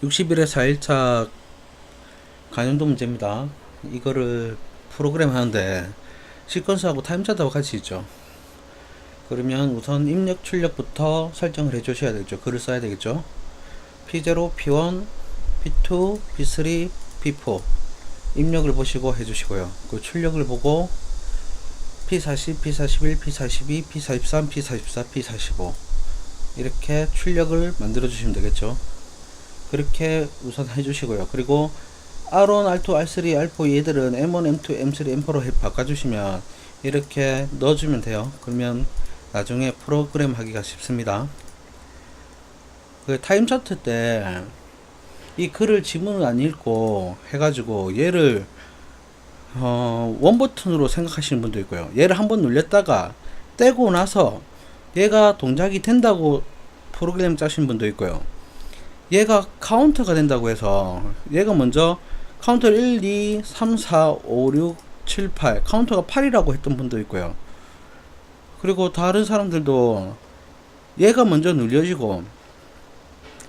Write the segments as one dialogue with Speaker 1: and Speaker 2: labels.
Speaker 1: 60일의 4일차 간연도 문제입니다. 이거를 프로그램 하는데 시퀀스하고 타임차트하고 같이 있죠. 그러면 우선 입력 출력부터 설정을 해 주셔야 되겠죠. 글을 써야 되겠죠. P0, P1, P2, P3, P4 입력을 보시고 해주시고요. 그 출력을 보고 P40, P41, P42, P43, P44, P45 이렇게 출력을 만들어 주시면 되겠죠. 그렇게 우선 해주시고요. 그리고 R1, R2, R3, R4 얘들은 M1, M2, M3, M4로 바꿔주시면 이렇게 넣어주면 돼요. 그러면 나중에 프로그램 하기가 쉽습니다. 그 타임 차트 때 이 글을 지문을 안 읽고 해가지고 얘를 원 버튼으로 생각하시는 분도 있고요. 얘를 한번 눌렸다가 떼고 나서 얘가 동작이 된다고 프로그램 짜신 분도 있고요. 얘가 카운터가 된다고 해서 얘가 먼저 카운터 1, 2, 3, 4, 5, 6, 7, 8 카운터가 8이라고 했던 분도 있고요. 그리고 다른 사람들도 얘가 먼저 눌려지고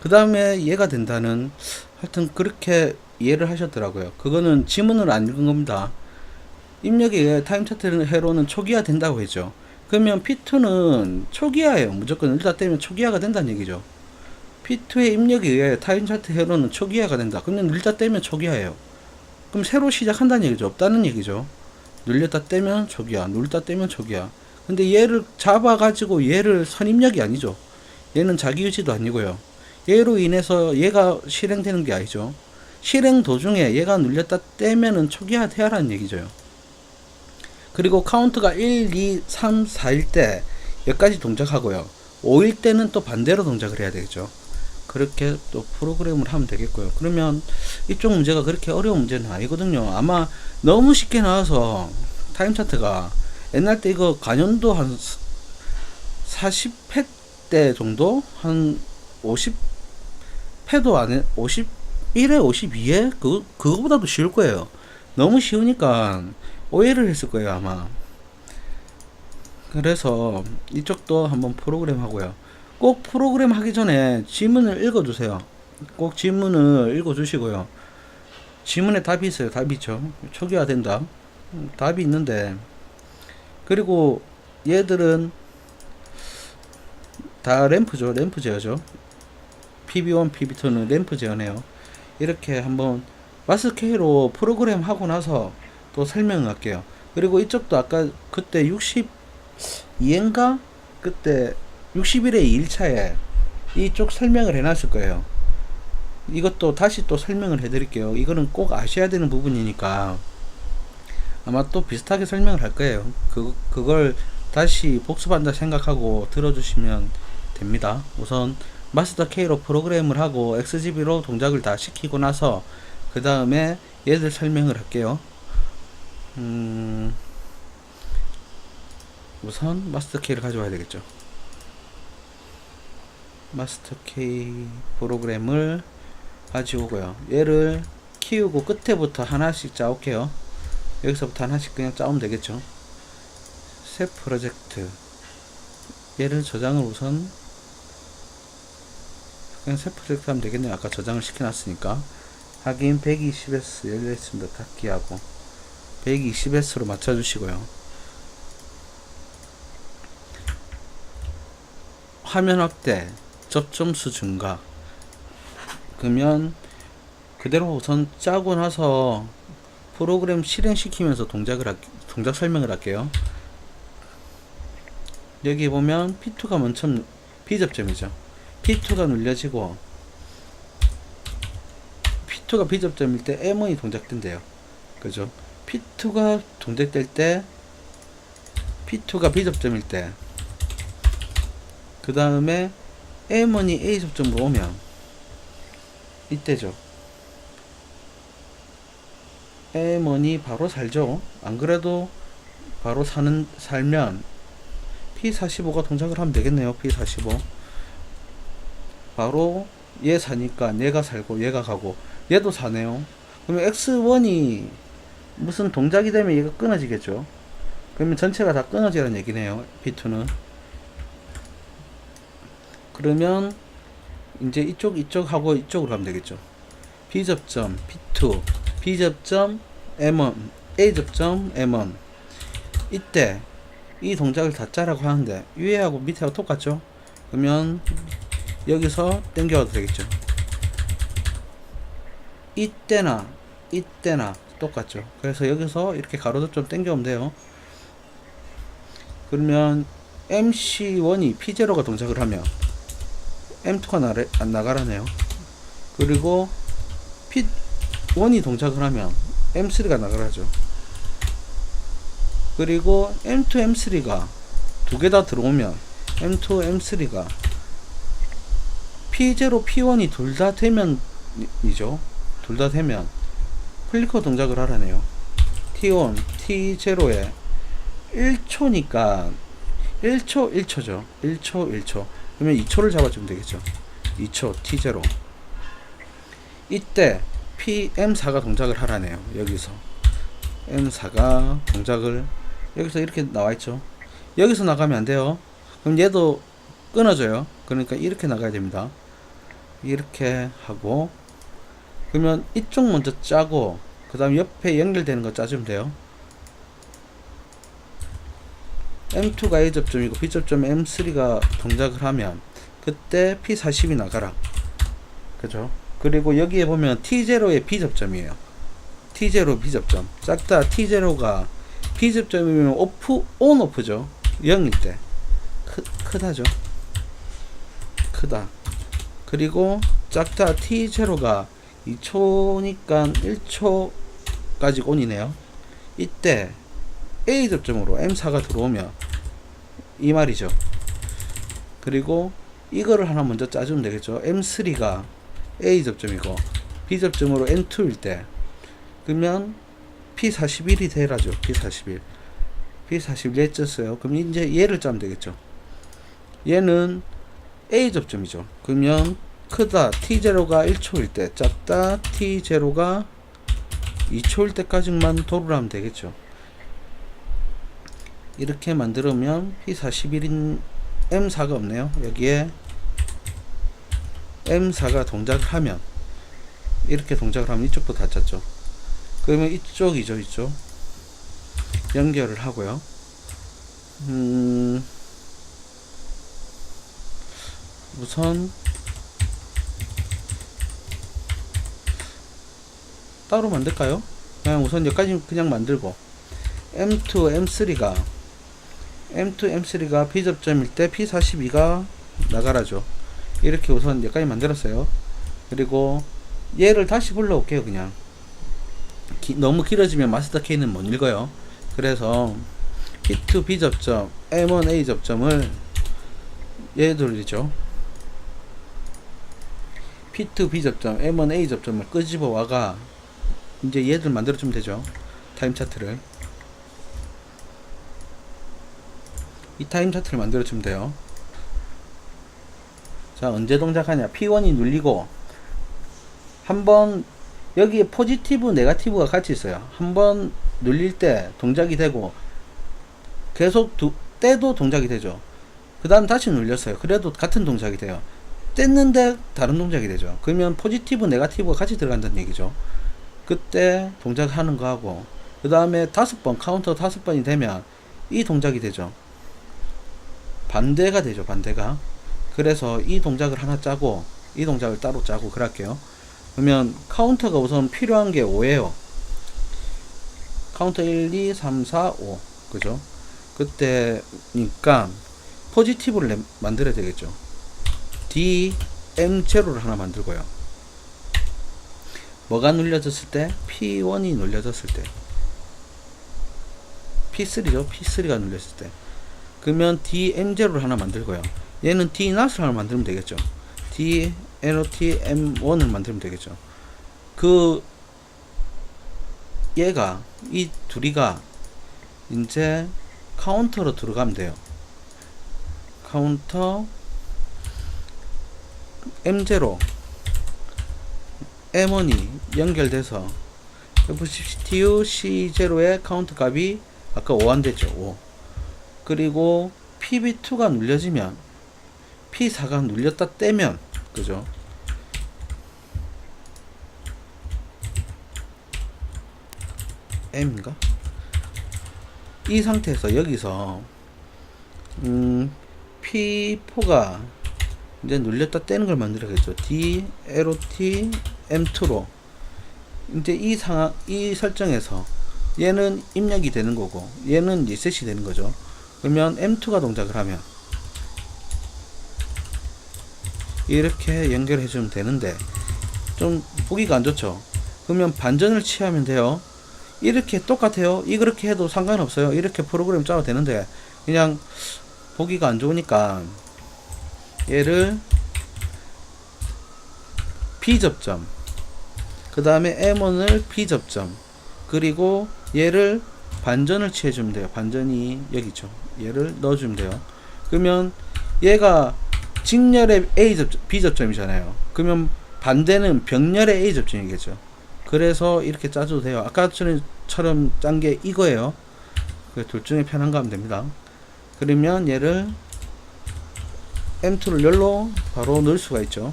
Speaker 1: 그 다음에 얘가 된다는 하여튼 그렇게 이해를 하셨더라고요. 그거는 지문을 안 읽은 겁니다. 입력에 타임 차트 회로는 초기화 된다고 했죠. 그러면 P2는 초기화예요. 무조건 일단 떼면 초기화가 된다는 얘기죠. P2의 입력에 의해 타임 차트 회로는 초기화가 된다. 그러면 눌렸다 떼면 초기화예요. 그럼 새로 시작한다는 얘기죠. 없다는 얘기죠. 눌렸다 떼면 초기화, 눌렀다 떼면 초기화. 근데 얘를 잡아가지고 얘를 선입력이 아니죠. 얘는 자기 의지도 아니고요. 얘로 인해서 얘가 실행되는 게 아니죠. 실행 도중에 얘가 눌렸다 떼면은 초기화 돼야라는 얘기죠. 그리고 카운트가 1, 2, 3, 4일 때 여기까지 동작하고요. 5일 때는 또 반대로 동작을 해야 되겠죠. 그렇게 또 프로그램을 하면 되겠고요. 그러면 이쪽 문제가 그렇게 어려운 문제는 아니거든요. 아마 너무 쉽게 나와서 타임 차트가 옛날 때 이거 간연도 한 40회 때 정도? 한 50회도 안에 51회, 52회? 그거보다도 쉬울 거예요. 너무 쉬우니까 오해를 했을 거예요, 아마. 그래서 이쪽도 한번 프로그램 하고요. 꼭 프로그램 하기 전에 지문을 읽어 주세요. 꼭 지문을 읽어 주시고요. 지문에 답이 있어요. 답이 있죠. 초기화 된다. 답이 있는데, 그리고 얘들은 다 램프죠. 램프 제어죠. PB1, PB2는 램프 제어네요. 이렇게 한번 마스케로 프로그램 하고 나서 또 설명을 할게요. 그리고 이쪽도 아까 그때 62인가? 그때 60일의 2일차에 이쪽 설명을 해놨을 거예요. 이것도 다시 또 설명을 해드릴게요. 이거는 꼭 아셔야 되는 부분이니까 아마 또 비슷하게 설명을 할 거예요. 그걸 다시 복습한다 생각하고 들어주시면 됩니다. 우선 마스터 K로 프로그램을 하고 XGB로 동작을 다 시키고 나서 그 다음에 얘들 설명을 할게요. 우선 마스터 K를 가져와야 되겠죠. 마스터 K 프로그램을 가져오고요. 얘를 키우고 끝에부터 하나씩 짜올게요. 여기서부터 하나씩 그냥 짜오면 되겠죠. 새 프로젝트 얘를 저장을 우선 그냥 새 프로젝트 하면 되겠네요. 아까 저장을 시켜놨으니까. 확인 120S 열려있습니다. 닫기하고 120S로 맞춰주시고요. 화면 확대, 접점수 증가. 그러면 그대로 우선 짜고 나서 프로그램 실행시키면서 동작 설명을 할게요. 여기 보면 P2가 먼저 B접점이죠. P2가 눌려지고 P2가 B접점일 때 M1이 동작된대요. 그죠? P2가 동작될 때 P2가 B접점일 때 그 다음에 M1이 A접점으로 오면 이때죠. M1이 바로 살죠. 안 그래도 바로 살면 P45가 동작을 하면 되겠네요. P45 바로 얘 사니까 얘가 살고 얘가 가고 얘도 사네요. 그러면 X1이 무슨 동작이 되면 얘가 끊어지겠죠. 그러면 전체가 다 끊어지라는 얘기네요. P2는. 그러면 이제 이쪽하고 이쪽으로 가면 되겠죠. B 접점 P2, B 접점 M1, A 접점 M1. 이때 이 동작을 다 짜라고 하는데 위에하고 밑에하고 똑같죠. 그러면 여기서 당겨도 되겠죠. 이때나 똑같죠. 그래서 여기서 이렇게 가로도 좀 당겨오면 돼요. 그러면 MC1이 P0가 동작을 하면 M2가 나가라네요. 그리고 P1이 동작을 하면 M3가 나가라죠. 그리고 M2, M3가 두 개 다 들어오면 M2, M3가 P0, P1이 둘 다 되면이죠. 둘 다 되면 플리커 동작을 하라네요. T1, T0에 1초니까 1초죠. 1초. 그러면 2초를 잡아주면 되겠죠. 2초 T0. 이때 M4가 동작을 하라네요. 여기서 M4가 동작을 여기서 이렇게 나와있죠. 여기서 나가면 안 돼요. 그럼 얘도 끊어져요. 그러니까 이렇게 나가야 됩니다. 이렇게 하고 그러면 이쪽 먼저 짜고 그 다음 옆에 연결되는 거 짜주면 돼요. M2가 A 접점이고 B 접점에 M3가 동작을 하면 그때 P40이 나가라. 그죠? 그리고 여기에 보면 T0의 B 접점이에요. T0 B 접점. 싹 다 T0가 B 접점이면 온 오프죠. 0일 때. 크다죠. 크다. 그리고 싹 다 T0가 2초니까 1초까지 온이네요. 이때 A 접점으로 M4가 들어오면 이 말이죠. 그리고 이거를 하나 먼저 짜주면 되겠죠. M3가 A 접점이고 B 접점으로 N2일 때 그러면 P41이 되라죠. P41 짰어요. 그럼 이제 얘를 짜면 되겠죠. 얘는 A 접점이죠. 그러면 크다 T0가 1초일 때 작다 T0가 2초일 때까지만 도를 하면 되겠죠. 이렇게 만들면 P41인 M4가 없네요. 여기에 M4가 동작을 하면 이렇게 동작을 하면 이쪽도 다 짰죠. 그러면 이쪽이죠. 이쪽 연결을 하고요. 우선 따로 만들까요? 그냥 우선 여기까지 그냥 만들고 M2, M3가 B 접점일 때 P42가 나가라죠. 이렇게 우선 여기까지 만들었어요. 그리고 얘를 다시 불러올게요. 그냥 너무 길어지면 마스터 K는 못 읽어요. 그래서 P2 B 접점, M1 A 접점을 얘 돌리죠. P2 B 접점, M1 A 접점을 끄집어 와가 이제 얘들 만들어주면 되죠. 타임 차트를 이 타임 차트를 만들어주면 돼요. 자, 언제 동작하냐? P1이 눌리고 한번 여기에 포지티브, 네가티브가 같이 있어요. 한번 눌릴 때 동작이 되고 계속 떼도 동작이 되죠. 그 다음 다시 눌렸어요. 그래도 같은 동작이 돼요. 뗐는데 다른 동작이 되죠. 그러면 포지티브, 네가티브가 같이 들어간다는 얘기죠. 그때 동작을 하는 거 하고 그 다음에 5번 카운터 5번이 되면 이 동작이 되죠. 반대가 되죠. 반대가. 그래서 이 동작을 하나 짜고 이 동작을 따로 짜고 그럴게요. 그러면 카운터가 우선 필요한 게 5예요. 카운터 1, 2, 3, 4, 5 그죠? 그때니까 포지티브를 만들어야 되겠죠. D, M0를 하나 만들고요. 뭐가 눌려졌을 때? P1이 눌려졌을 때. P3죠. P3가 눌렸을 때. 그러면 DM0를 하나 만들고요. 얘는 D0을 하나 만들면 되겠죠. DNOT M1을 만들면 되겠죠. 얘가, 이 둘이가 이제 카운터로 들어가면 돼요. 카운터 M0, M1이 연결돼서 FCTU C0의 카운트 값이 아까 5 안 됐죠. 5. 그리고 PB2가 눌려지면 P4가 눌렸다 떼면 그죠? M인가? 이 상태에서 여기서 P4가 이제 눌렸다 떼는 걸 만들어야겠죠. D, LOT, M2로 이제 이 설정에서 얘는 입력이 되는 거고 얘는 리셋이 되는 거죠. 그러면 M2가 동작을 하면 이렇게 연결해 주면 되는데 좀 보기가 안 좋죠. 그러면 반전을 취하면 돼요. 이렇게 똑같아요. 이렇게 해도 상관없어요. 이렇게 프로그램 짜도 되는데 그냥 보기가 안 좋으니까 얘를 B접점 그 다음에 M1을 B접점 그리고 얘를 반전을 취해주면 돼요. 반전이 여기 있죠. 얘를 넣어주면 돼요. 그러면 얘가 직렬의 B접점이잖아요. 그러면 반대는 병렬의 A접점이겠죠. 그래서 이렇게 짜줘도 돼요. 아까처럼 짠 게 이거예요. 둘 중에 편한 거 하면 됩니다. 그러면 얘를 M2를 열로 바로 넣을 수가 있죠.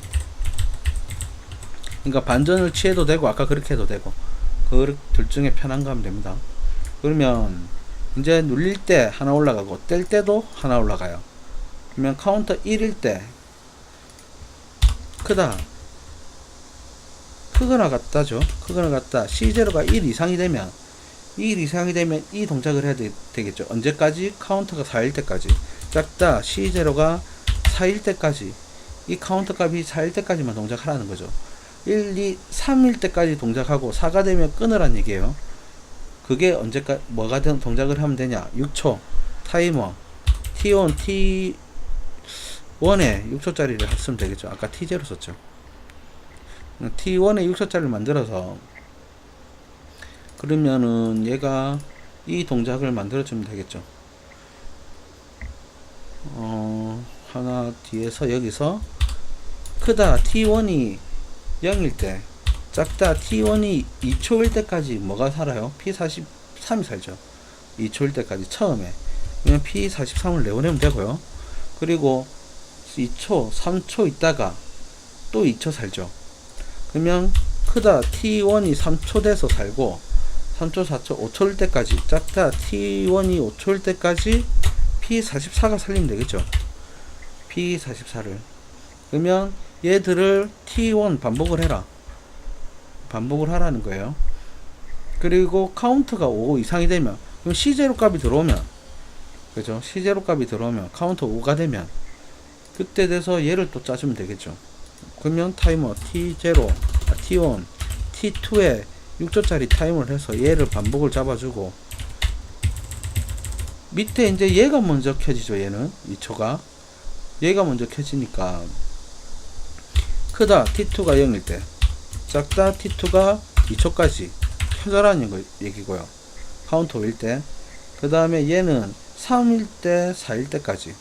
Speaker 1: 그러니까 반전을 취해도 되고 아까 그렇게 해도 되고 그 둘 중에 편한 거 하면 됩니다. 그러면 이제 눌릴 때 하나 올라가고 뗄 때도 하나 올라가요. 그러면 카운터 1일 때 크거나 같다죠. 크거나 같다. C0가 1 이상이 되면 이 동작을 해야 되겠죠. 언제까지? 카운터가 4일 때까지. 작다. C0가 4일 때까지. 이 카운터 값이 4일 때까지만 동작하라는 거죠. 1, 2, 3일 때까지 동작하고 4가 되면 끊으란 얘기예요. 그게 언제까지 뭐가 동작을 하면 되냐? 6초 타이머 T1, T1에 6초짜리를 했으면 되겠죠. 아까 T0 썼죠. T1에 6초짜리를 만들어서 그러면은 얘가 이 동작을 만들어주면 되겠죠. 하나 뒤에서 여기서 크다 T1이 0일 때 작다 T1이 2초일 때까지 뭐가 살아요? P43이 살죠. 2초일 때까지 처음에 그냥 P43을 내보내면 되고요. 그리고 2초 3초 있다가 또 2초 살죠. 그러면 크다 T1이 3초 돼서 살고 3초 4초 5초일 때까지 작다 T1이 5초일 때까지 P44가 살리면 되겠죠. P44를 그러면 얘들을 T1 반복을 해라. 반복을 하라는 거예요. 그리고 카운트가 5 이상이 되면 그럼 C0 값이 들어오면 그죠? C0 값이 들어오면 카운트 5가 되면 그때 돼서 얘를 또 짜주면 되겠죠. 그러면 타이머 T0, T1, T2에 6초짜리 타이머를 해서 얘를 반복을 잡아주고 밑에 이제 얘가 먼저 켜지죠. 얘는 2초가 얘가 먼저 켜지니까 크다 T2가 0일 때 작다 T2가 2초까지 켜져라는 얘기고요. 카운트 5일 때 그 다음에 얘는 3일 때 4일 때까지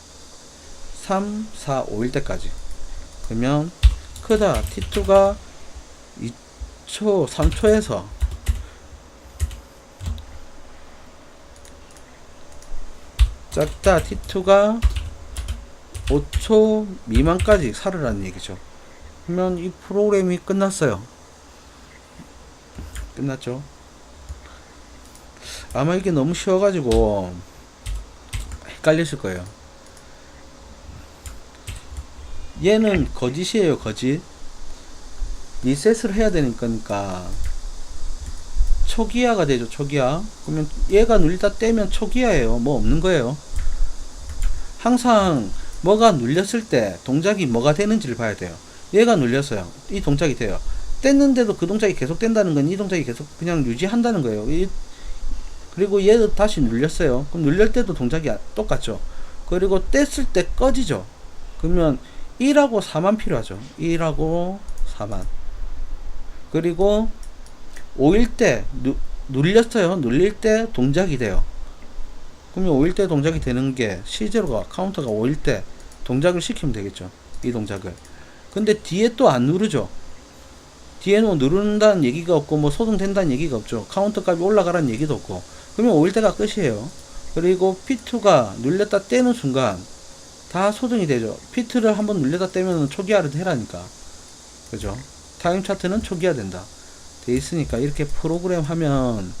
Speaker 1: 3, 4, 5일 때까지 그러면 크다 T2가 2초 3초에서 작다 T2가 5초 미만까지 살으라는 얘기죠. 그러면 이 프로그램이 끝났어요. 끝났죠. 아마 이게 너무 쉬워가지고 헷갈리실 거예요. 얘는 거짓이에요. 거짓. 리셋을 해야 되니까 초기화가 되죠. 초기화. 그러면 얘가 눌리다 떼면 초기화예요. 뭐 없는 거예요. 항상 뭐가 눌렸을 때 동작이 뭐가 되는지를 봐야 돼요. 얘가 눌렸어요. 이 동작이 돼요. 뗐는데도 그 동작이 계속 된다는 건 이 동작이 계속 그냥 유지한다는 거예요. 그리고 얘도 다시 눌렸어요. 그럼 눌릴 때도 동작이 똑같죠. 그리고 뗐을 때 꺼지죠. 그러면 1하고 4만 필요하죠. 1하고 4만. 그리고 5일 때 눌렸어요. 눌릴 때 동작이 돼요. 그러면 5일 때 동작이 되는 게 C0가 카운터가 5일 때 동작을 시키면 되겠죠. 이 동작을. 근데 뒤에 또 안 누르죠. 뒤에는 누른다는 얘기가 없고 뭐 소등된다는 얘기가 없죠. 카운터 값이 올라가라는 얘기도 없고. 그러면 5일 때가 끝이에요. 그리고 P2가 눌렸다 떼는 순간 다 소등이 되죠. P2를 한번 눌렸다 떼면 초기화를 해라니까. 그죠? 타임 차트는 초기화 된다. 돼 있으니까 이렇게 프로그램 하면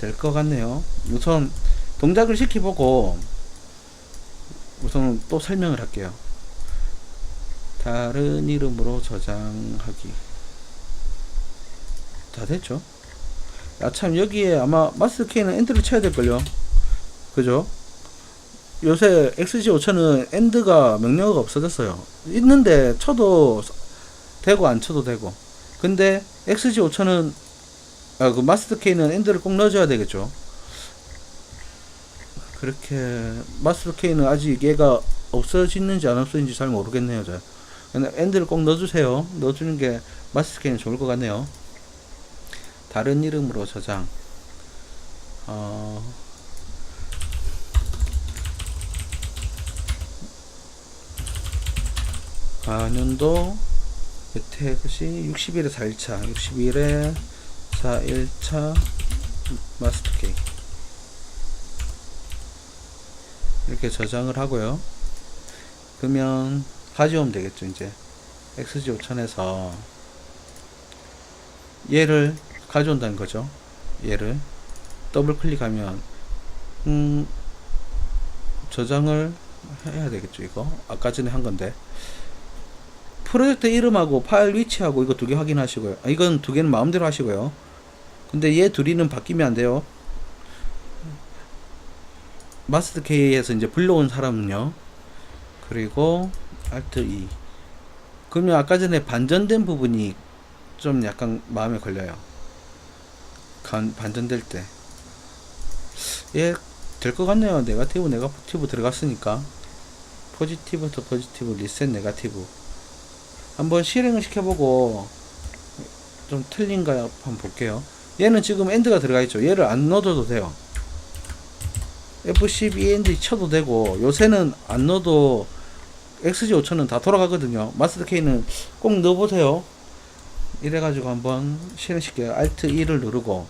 Speaker 1: 될 것 같네요. 우선 동작을 시켜보고 우선 또 설명을 할게요. 다른 이름으로 저장하기. 다 됐죠? 아, 참, 여기에 아마 마스터 K는 엔드를 쳐야 될걸요. 그죠? 요새 XG5000은 엔드가 명령어가 없어졌어요. 있는데 쳐도 되고 안 쳐도 되고. 근데 XG5000은 그 마스터 K는 엔드를 꼭 넣어줘야 되겠죠. 그렇게 마스터 K는 아직 얘가 없어지는지 안 없어지는지 잘 모르겠네요. 저. 근데 엔드를 꼭 넣어주세요. 넣어주는 게 마스터 K는 좋을 것 같네요. 다른 이름으로 저장. 관연도 혜택시 60일에 4일차 60일에 4일차 마스터 K 이렇게 저장을 하고요. 그러면 가져오면 되겠죠. 이제 XG5000에서 얘를 가져온다는 거죠. 얘를 더블 클릭하면 저장을 해야 되겠죠. 이거 아까 전에 한 건데 프로젝트 이름하고 파일 위치하고 이거 두 개 확인하시고요. 이건 두 개는 마음대로 하시고요. 근데 얘 둘이는 바뀌면 안 돼요. 마스터 K에서 이제 불러온 사람은요. 그리고 Alt E. 그러면 아까 전에 반전된 부분이 좀 약간 마음에 걸려요. 반전될 때. 얘 될 것 같네요. 네거티브 들어갔으니까. 포지티브부터 포지티브, 리셋 네거티브. 한번 실행을 시켜보고 좀 틀린가 한번 볼게요. 얘는 지금 엔드가 들어가 있죠. 얘를 안 넣어도 돼요. F12 엔드 쳐도 되고, 요새는 안 넣어도 XG5000은 다 돌아가거든요. 마스터 K는 꼭 넣어보세요. 이래가지고 한번 실행시켜요. Alt E를 누르고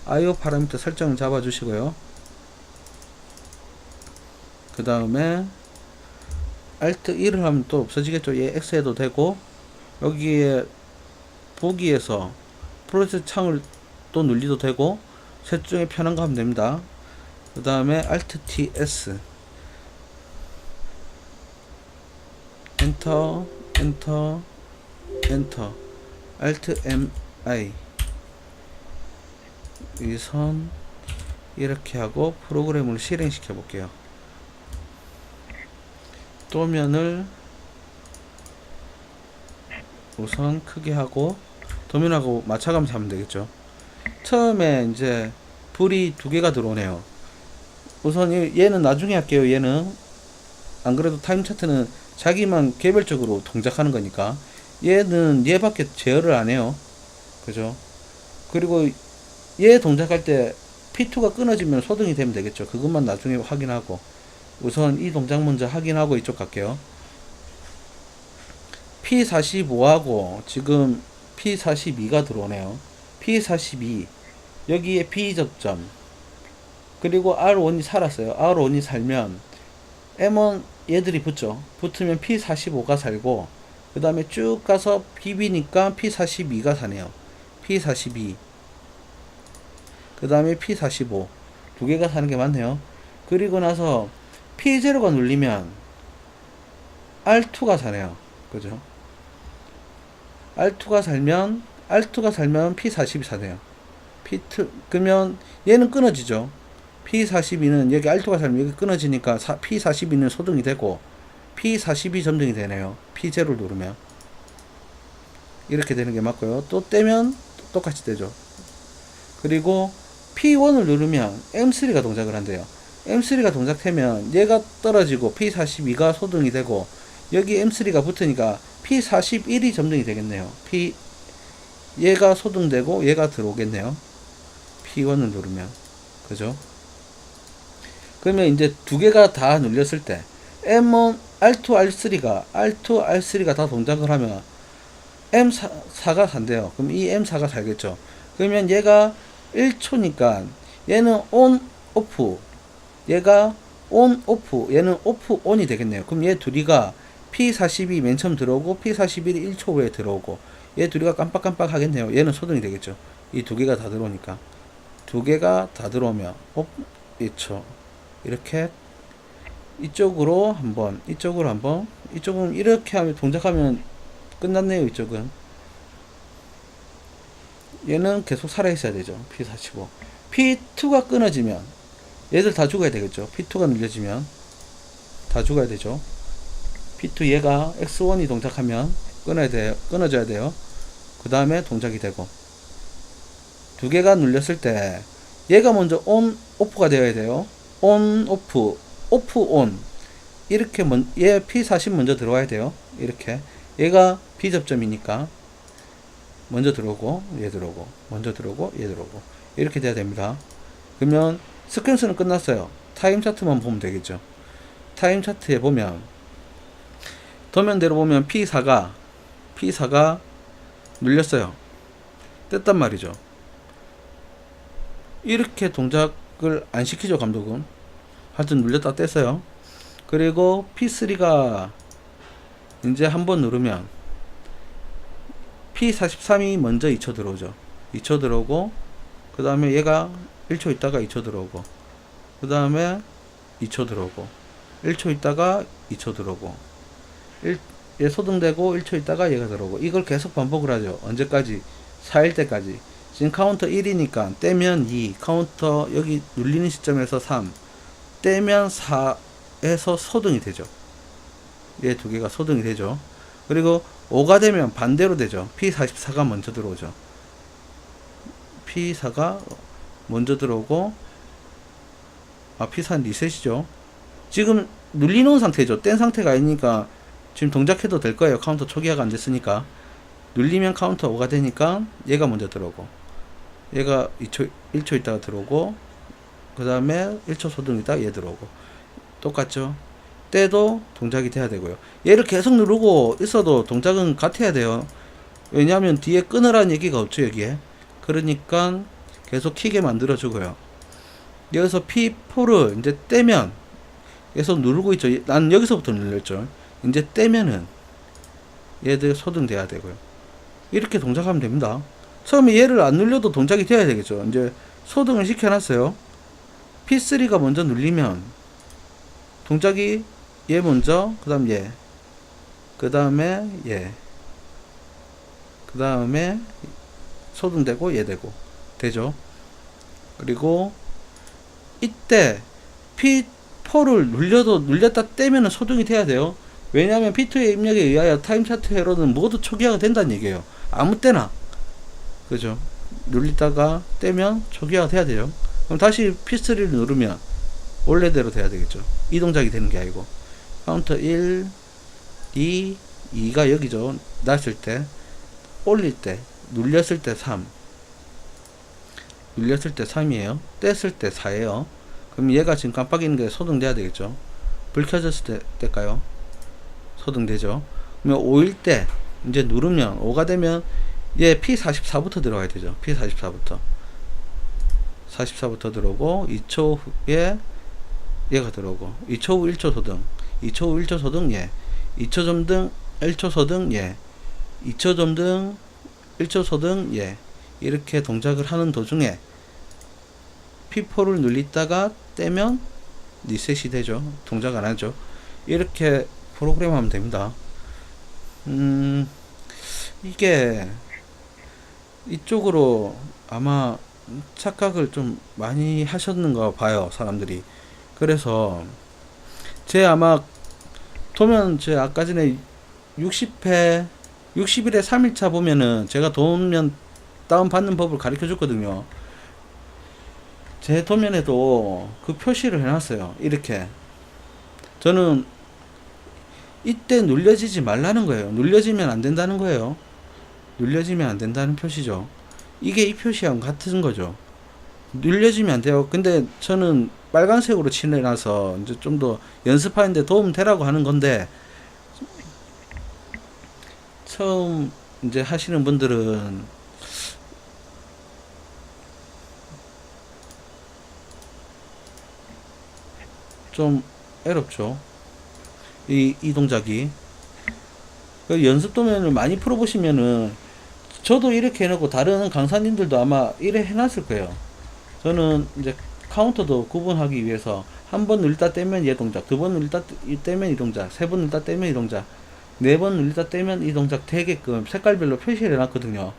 Speaker 1: IO 파라미터 설정을 잡아주시고요. 그 다음에 Alt E를 하면 또 없어지겠죠. 얘 X 해도 되고, 여기에 보기에서 프로세스 창을 또 눌리도 되고, 셋 중에 편한 거 하면 됩니다. 그 다음에 Alt TS 엔터 엔터 엔터 Alt MI 이 선 이렇게 하고 프로그램을 실행시켜 볼게요. 도면을 우선 크게 하고 도면하고 맞춰가면서 하면 되겠죠. 처음에 이제 불이 두 개가 들어오네요. 우선 얘는 나중에 할게요. 얘는 안 그래도 타임 차트는 자기만 개별적으로 동작하는 거니까 얘는 얘밖에 제어를 안 해요. 그죠? 그리고 얘 동작할 때 P2가 끊어지면 소등이 되면 되겠죠. 그것만 나중에 확인하고 우선 이 동작 먼저 확인하고 이쪽 갈게요. P45하고 지금 P42가 들어오네요. P42 여기에 B 접점 그리고 R1이 살았어요. R1이 살면 M1 얘들이 붙죠. 붙으면 P45가 살고 그 다음에 쭉 가서 BB니까 P42가 사네요. P42 그 다음에 P45 두 개가 사는 게 맞네요. 그리고 나서 P0가 눌리면 R2가 사네요. 그죠? R2가 살면 P40이 사네요. P2 그러면 얘는 끊어지죠. P42는 여기 R2가 살면 여기 끊어지니까 P42는 소등이 되고 P42 점등이 되네요. P0를 누르면 이렇게 되는 게 맞고요. 또 떼면 똑같이 되죠. 그리고 P1을 누르면 M3가 동작을 한대요. M3가 동작되면 얘가 떨어지고 P42가 소등이 되고 여기 M3가 붙으니까 P41이 점등이 되겠네요. 얘가 소등되고 얘가 들어오겠네요. P1을 누르면 그죠? 그러면 이제 두 개가 다 눌렸을 때 M1, R2, R3가 다 동작을 하면 M4가 산대요. 그럼 이 M4가 살겠죠. 그러면 얘가 1초니까 얘는 ON, OFF 얘가 ON, OFF 얘는 OFF, ON이 되겠네요. 그럼 얘 둘이가 P42 맨 처음 들어오고 P41이 1초 후에 들어오고 얘 둘이가 깜빡깜빡 하겠네요. 얘는 소등이 되겠죠. 이 두 개가 다 들어오니까 두 개가 다 들어오면 2초 이렇게 이쪽으로 한번 이쪽으로 한번 이쪽은 이렇게 하면 동작하면 끝났네요. 이쪽은 얘는 계속 살아 있어야 되죠. P45 P2가 끊어지면 얘들 다 죽어야 되겠죠. P2가 눌려지면 다 죽어야 되죠. P2 얘가 X1이 동작하면 끊어져야 돼요. 그 다음에 동작이 되고 두 개가 눌렸을 때 얘가 먼저 ON, OFF가 되어야 돼요. ON, OFF, OFF, ON 이렇게 얘 P40 먼저 들어와야 돼요. 이렇게 얘가 B접점이니까 먼저 들어오고 얘 들어오고 먼저 들어오고 얘 들어오고 이렇게 돼야 됩니다. 그러면 스퀀스는 끝났어요. 타임 차트만 보면 되겠죠. 타임 차트에 보면 도면대로 보면 P4가 눌렸어요. 뗐단 말이죠. 이렇게 동작을 안 시키죠. 감독은 하여튼 눌렸다 뗐어요. 그리고 P3가 이제 한번 누르면 P43이 먼저 2초 들어오죠. 2초 들어오고 그 다음에 얘가 1초 있다가 2초 들어오고 그 다음에 2초 들어오고 1초 있다가 2초 들어오고 얘 소등되고 1초 있다가 얘가 들어오고 이걸 계속 반복을 하죠. 언제까지? 4일 때까지. 지금 카운터 1이니까 떼면 2 카운터 여기 눌리는 시점에서 3 떼면 4에서 소등이 되죠. 얘 두 개가 소등이 되죠. 그리고 5가 되면 반대로 되죠. P44가 먼저 들어오죠. P4가 먼저 들어오고 P4는 리셋이죠. 지금 눌리는 상태죠. 뗀 상태가 아니니까 지금 동작해도 될 거예요. 카운터 초기화가 안 됐으니까. 눌리면 카운터 5가 되니까 얘가 먼저 들어오고 얘가 1초 있다가 들어오고 그 다음에 1초 소등 있다가 얘 들어오고 똑같죠. 때도 동작이 돼야 되고요. 얘를 계속 누르고 있어도 동작은 같아야 돼요. 왜냐하면 뒤에 끊으라는 얘기가 없죠. 여기에. 그러니까 계속 키게 만들어 주고요. 여기서 P4를 이제 떼면 계속 누르고 있죠. 난 여기서부터 눌렸죠. 이제 떼면은 얘들 소등돼야 되고요. 이렇게 동작하면 됩니다. 처음에 얘를 안 눌려도 동작이 돼야 되겠죠. 이제 소등을 시켜놨어요. P3가 먼저 눌리면 동작이 얘 먼저 그 다음 얘 그 다음에 얘 그 다음에 소등되고 얘 되고 되죠. 그리고 이때 P4를 눌렸다 떼면은 소등이 돼야 돼요. 왜냐하면 P2의 입력에 의하여 타임 차트 회로는 모두 초기화가 된다는 얘기예요. 아무 때나. 그죠? 눌리다가 떼면 초기화가 돼야 돼요. 그럼 다시 P3를 누르면 원래대로 돼야 되겠죠. 이 동작이 되는 게 아니고. 카운터 1, 2, 2가 여기죠. 놨을 때, 올릴 때, 눌렸을 때 3. 눌렸을 때 3이에요. 뗐을 때 4예요. 그럼 얘가 지금 깜빡이는 게 소등돼야 되겠죠. 불 켜졌을 때일까요? 소등되죠. 그러면 5일 때 이제 누르면 5가 되면 얘 P44부터 들어가야 되죠. P44부터 44부터 들어오고 2초 후에 얘가 들어오고 2초 후 1초 소등 2초 후 1초 소등 얘 2초 점등 1초 소등 얘 2초 점등 1초 소등 얘 이렇게 동작을 하는 도중에 P4를 눌리다가 떼면 리셋이 되죠. 동작 안 하죠. 이렇게 프로그램 하면 됩니다. 이게 이쪽으로 아마 착각을 좀 많이 하셨는가 봐요, 사람들이. 그래서 제 아마 도면 제 아까 전에 60일에 3일차 보면은 제가 도면 다운 받는 법을 가르쳐 줬거든요. 제 도면에도 그 표시를 해놨어요. 이렇게 저는 이때 눌려지지 말라는 거예요. 눌려지면 안 된다는 거예요. 눌려지면 안 된다는 표시죠. 이게 이 표시랑 같은 거죠. 눌려지면 안 돼요. 근데 저는 빨간색으로 칠해놔서 이제 좀 더 연습하는데 도움 되라고 하는 건데, 처음 이제 하시는 분들은 좀 어렵죠. 이 동작이. 연습 도면을 많이 풀어보시면은, 저도 이렇게 해놓고 다른 강사님들도 아마 이래 해놨을 거예요. 저는 이제 카운터도 구분하기 위해서 한 번 눌렀다 떼면 얘 동작, 두 번 눌렀다 떼면 이 동작, 세 번 눌렀다 떼면 이 동작, 네 번 눌렀다 떼면 이 동작 되게끔 색깔별로 표시를 해놨거든요.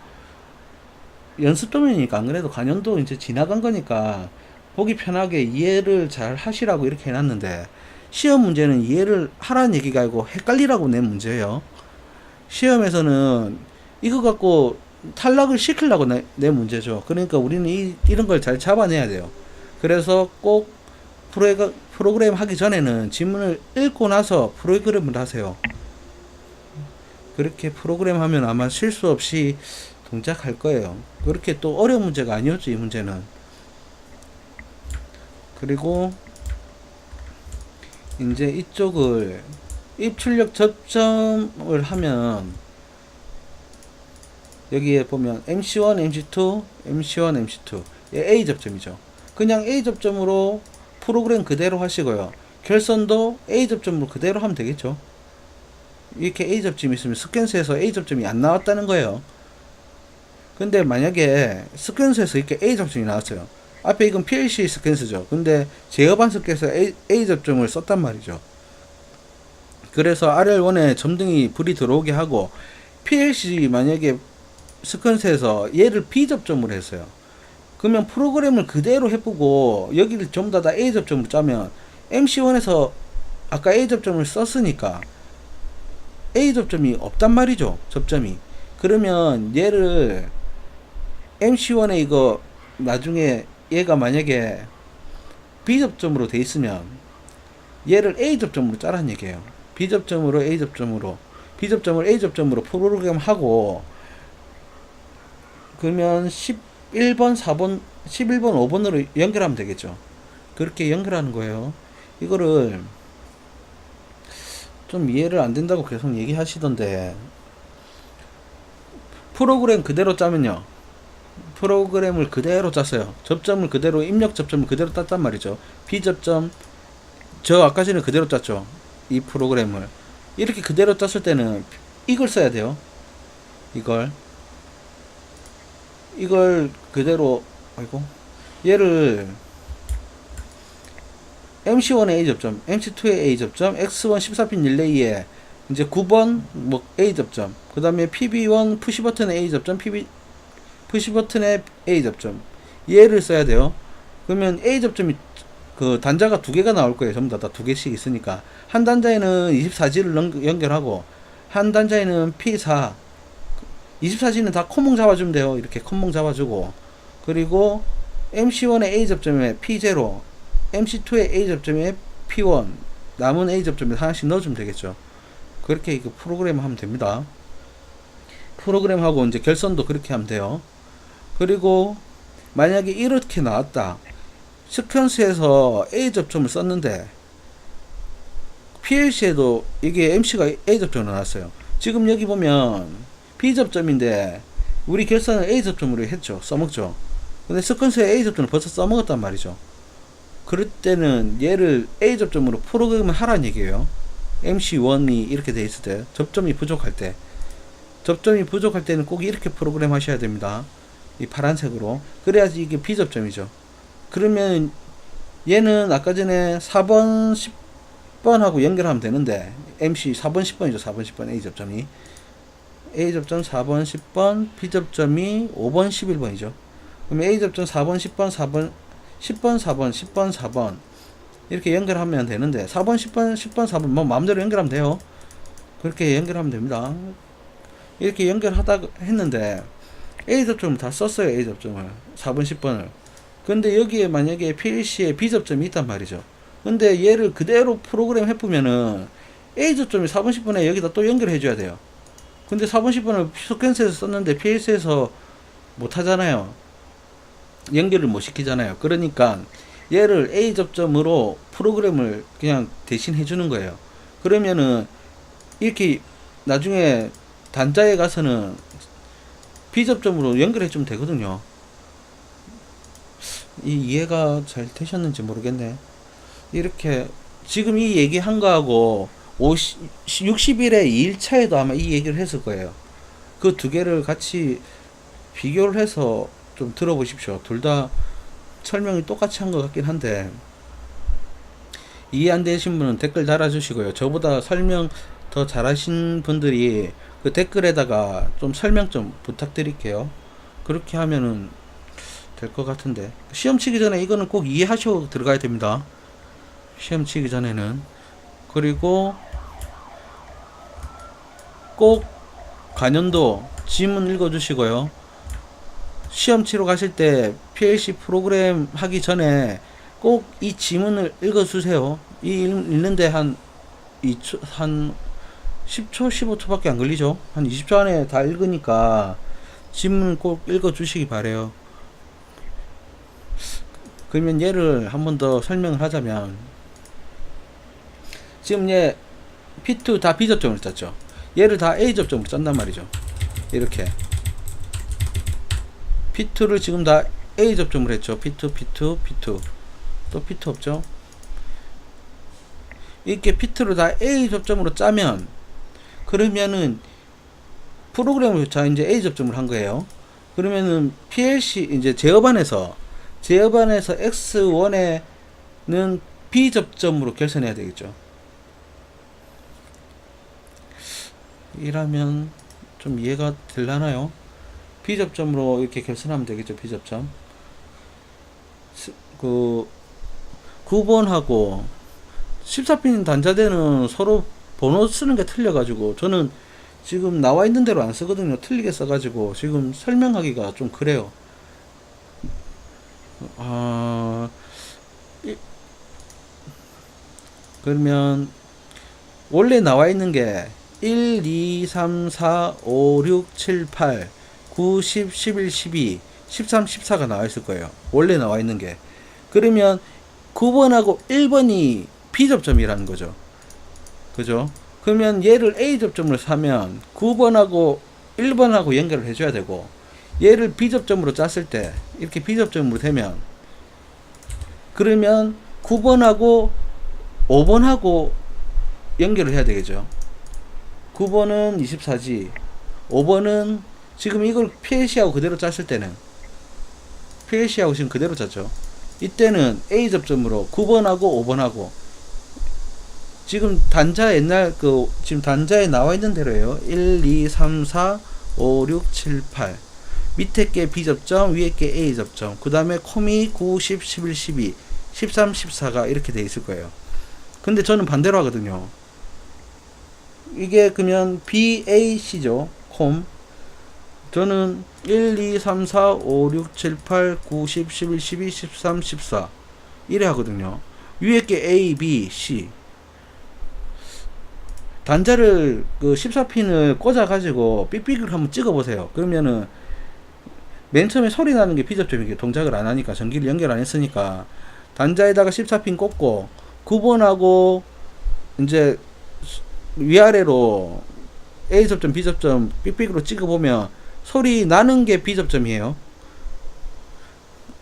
Speaker 1: 연습 도면이니까 안 그래도 관연도 이제 지나간 거니까 보기 편하게 이해를 잘 하시라고 이렇게 해놨는데, 시험 문제는 이해를 하라는 얘기가 아니고 헷갈리라고 낸 문제예요. 시험에서는 이거 갖고 탈락을 시키려고 내 문제죠. 그러니까 우리는 이런 걸 잘 잡아내야 돼요. 그래서 꼭 프로그램 하기 전에는 지문을 읽고 나서 프로그램을 하세요. 그렇게 프로그램 하면 아마 실수 없이 동작할 거예요. 그렇게 또 어려운 문제가 아니었죠, 이 문제는. 그리고 이제 이쪽을 입출력 접점을 하면 여기에 보면 MC1, MC2, MC1, MC2 A 접점이죠. 그냥 A 접점으로 프로그램 그대로 하시고요. 결선도 A 접점으로 그대로 하면 되겠죠. 이렇게 A 접점이 있으면 스캔스에서 A 접점이 안 나왔다는 거예요. 근데 만약에 스캔스에서 이렇게 A 접점이 나왔어요. 앞에 이건 PLC 스캔스죠. 근데 제어반 스캔스에서 A 접점을 썼단 말이죠. 그래서 RL1에 점등이 불이 들어오게 하고, PLC 만약에 스캔스에서 얘를 B 접점으로 했어요. 그러면 프로그램을 그대로 해보고 여기를 전부 다 A 접점으로 짜면 MC1에서 아까 A 접점을 썼으니까 A 접점이 없단 말이죠. 접점이. 그러면 얘를 MC1에 이거 나중에 얘가 만약에 B 접점으로 돼 있으면 얘를 A 접점으로 짜라는 얘기예요. B 접점으로 A 접점으로, B 접점을 A 접점으로 프로그램 하고, 그러면 11번, 4번, 11번, 5번으로 연결하면 되겠죠. 그렇게 연결하는 거예요. 이거를 좀 이해를 안 된다고 계속 얘기하시던데, 프로그램 그대로 짜면요. 프로그램을 그대로 짰어요. 접점을 그대로, 입력 접점을 그대로 땄단 말이죠. B 접점, 저 아까 전에 그대로 짰죠. 이 프로그램을. 이렇게 그대로 짰을 때는 이걸 써야 돼요. 이걸 그대로, 아이고, 얘를 MC1에 A 접점, MC2에 A 접점, X1 14핀 릴레이에 이제 9번 뭐 A 접점, 그 다음에 PB1 푸시 버튼에 A 접점, 푸시 버튼에 A 접점, 얘를 써야 돼요. 그러면 A 접점이 그 단자가 두 개가 나올 거예요. 전부 다 두 개씩 있으니까 한 단자에는 24G를 연결하고 한 단자에는 P4, 24G는 다 콤몽 잡아주면 돼요. 이렇게 콤몽 잡아주고, 그리고 MC1의 A 접점에 P0, MC2의 A 접점에 P1, 남은 A 접점에 하나씩 넣어주면 되겠죠. 그렇게 이거 프로그램 하면 됩니다. 프로그램하고 이제 결선도 그렇게 하면 돼요. 그리고 만약에 이렇게 나왔다. 시퀀스에서 A 접점을 썼는데 PLC에도 이게 MC가 A 접점으로 나왔어요. 지금 여기 보면 B 접점인데 우리 결선을 A 접점으로 했죠. 써먹죠. 근데 시퀀스에 A 접점을 벌써 써먹었단 말이죠. 그럴 때는 얘를 A 접점으로 프로그램을 하라는 얘기예요. MC1이 이렇게 돼 있을 때, 접점이 부족할 때는 꼭 이렇게 프로그램 하셔야 됩니다. 이 파란색으로. 그래야지 이게 B 접점이죠. 그러면 얘는 아까 전에 4번, 10번하고 연결하면 되는데, MC 4번, 10번이죠. 4번, 10번 A 접점이. A 접점 4번, 10번, B 접점이 5번, 11번이죠. 그럼 A 접점 4번, 10번, 4번, 10번, 4번, 10번, 4번 이렇게 연결하면 되는데 4번, 10번, 10번, 4번 뭐 마음대로 연결하면 돼요. 그렇게 연결하면 됩니다. 이렇게 연결하다 했는데 A 접점을 다 썼어요. A 접점을 4번, 10번을. 근데 여기에 만약에 PLC에 B 접점이 있단 말이죠. 근데 얘를 그대로 프로그램 해보면은 A 접점이 4번, 10번에 여기다 또 연결해 줘야 돼요. 근데 4번, 10번을 시퀀스에서 썼는데 PLC에서 못 하잖아요. 연결을 못 시키잖아요. 그러니까 얘를 A 접점으로 프로그램을 그냥 대신 해주는 거예요. 그러면은 이렇게 나중에 단자에 가서는 B 접점으로 연결해주면 되거든요. 이해가 잘 되셨는지 모르겠네. 이렇게 지금 이 얘기한 거하고 60일에 2일차에도 아마 이 얘기를 했을 거예요. 그 두 개를 같이 비교를 해서 좀 들어보십시오. 둘 다 설명이 똑같이 한 것 같긴 한데 이해 안 되신 분은 댓글 달아주시고요. 저보다 설명 더 잘하신 분들이 그 댓글에다가 좀 설명 좀 부탁드릴게요. 그렇게 하면은 될 것 같은데, 시험 치기 전에 이거는 꼭 이해하시고 들어가야 됩니다. 시험 치기 전에는. 그리고 꼭 간연도 지문 읽어 주시고요. 시험 치러 가실 때 PLC 프로그램 하기 전에 꼭 이 지문을 읽어 주세요. 이 읽는데 한 10초, 15초 밖에 안 걸리죠. 한 20초 안에 다 읽으니까 지문을 꼭 읽어 주시기 바래요. 그러면 얘를 한 번 더 설명을 하자면, 지금 얘 P2 다 B접점을 짰죠. 얘를 다 A접점으로 짠단 말이죠. 이렇게 P2를 지금 다 A접점으로 했죠. P2, P2, P2, 또 P2 없죠. 이렇게 P2를 다 A접점으로 짜면, 그러면은 프로그램을 자 이제 A접점을 한 거예요. 그러면은 PLC 이제 제어반에서 X1에는 B접점으로 결선해야 되겠죠. 이라면 좀 이해가 되려나요? B접점으로 이렇게 결선하면 되겠죠. B접점. 그 9번하고 14핀 단자대는 서로 번호 쓰는 게 틀려가지고 저는 지금 나와 있는 대로 안 쓰거든요. 틀리게 써가지고 지금 설명하기가 좀 그래요. 그러면 원래 나와 있는 게 1, 2, 3, 4, 5, 6, 7, 8, 9, 10, 11, 12, 13, 14가 나와 있을 거예요. 원래 나와 있는 게. 그러면 9번하고 1번이 B접점이라는 거죠. 그죠? 그러면 얘를 A접점으로 사면 9번하고 1번하고 연결을 해줘야 되고, 얘를 B접점으로 짰을 때 이렇게 B접점으로 되면, 그러면 9번하고 5번하고 연결을 해야 되겠죠. 9번은 24G, 5번은 지금 이걸 PLC하고 그대로 짰을 때는, PLC하고 지금 그대로 짰죠. 이때는 A접점으로 9번하고 5번하고, 지금 단자 옛날 지금 단자에 나와 있는 대로예요. 1, 2, 3, 4, 5, 6, 7, 8. 밑에 게 B접점, 위에 게 A접점. 그 다음에 코미 9, 10, 11, 12, 13, 14가 이렇게 돼 있을 거예요. 근데 저는 반대로 하거든요. 이게 그러면 BAC죠. 콤. 저는 1, 2, 3, 4, 5, 6, 7, 8, 9, 10, 11, 12, 13, 14 이래 하거든요. 위에 게 A, B, C. 단자를 그 14핀을 꽂아 가지고 삑삑을 한번 찍어 보세요. 그러면은 맨 처음에 소리 나는 게 B접점이게, 동작을 안 하니까, 전기를 연결 안 했으니까. 단자에다가 14핀 꽂고 9번하고 이제 위아래로 A접점, B접점 삑삑으로 찍어 보면 소리 나는 게 B접점이에요.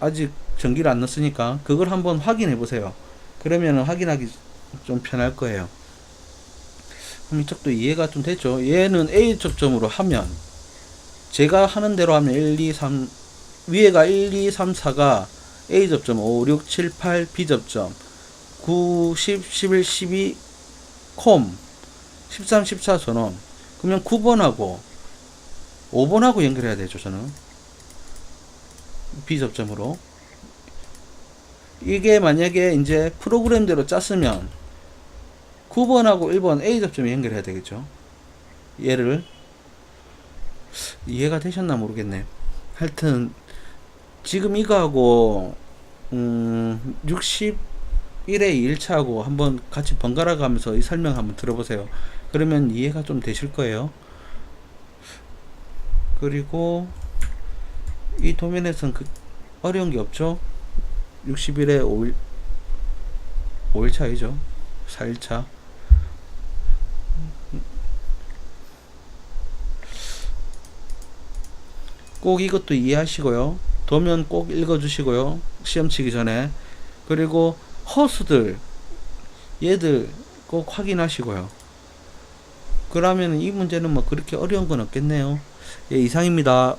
Speaker 1: 아직 전기를 안 넣었으니까 그걸 한번 확인해 보세요. 그러면 확인하기 좀 편할 거예요. 그럼 이쪽도 이해가 좀 됐죠. 얘는 A접점으로 하면, 제가 하는 대로 하면 1, 2, 3, 위에가 1, 2, 3, 4가 A접점, 5, 6, 7, 8 B접점, 9, 10, 11, 12 콤, 13, 14 전원. 그러면 9번하고 5번하고 연결해야 되죠. 저는 B접점으로. 이게 만약에 이제 프로그램대로 짰으면 9번하고 1번 A접점에 연결해야 되겠죠. 얘를 이해가 되셨나 모르겠네. 하여튼 지금 이거하고 61회 2일차하고 한번 같이 번갈아 가면서 이 설명 한번 들어보세요. 그러면 이해가 좀 되실 거예요. 그리고 이 도면에서는 어려운 게 없죠. 60일에 5일차이죠. 4일차. 꼭 이것도 이해하시고요. 도면 꼭 읽어주시고요. 시험 치기 전에. 그리고 허수들, 얘들 꼭 확인하시고요. 그러면 이 문제는 뭐 그렇게 어려운 건 없겠네요. 예, 이상입니다.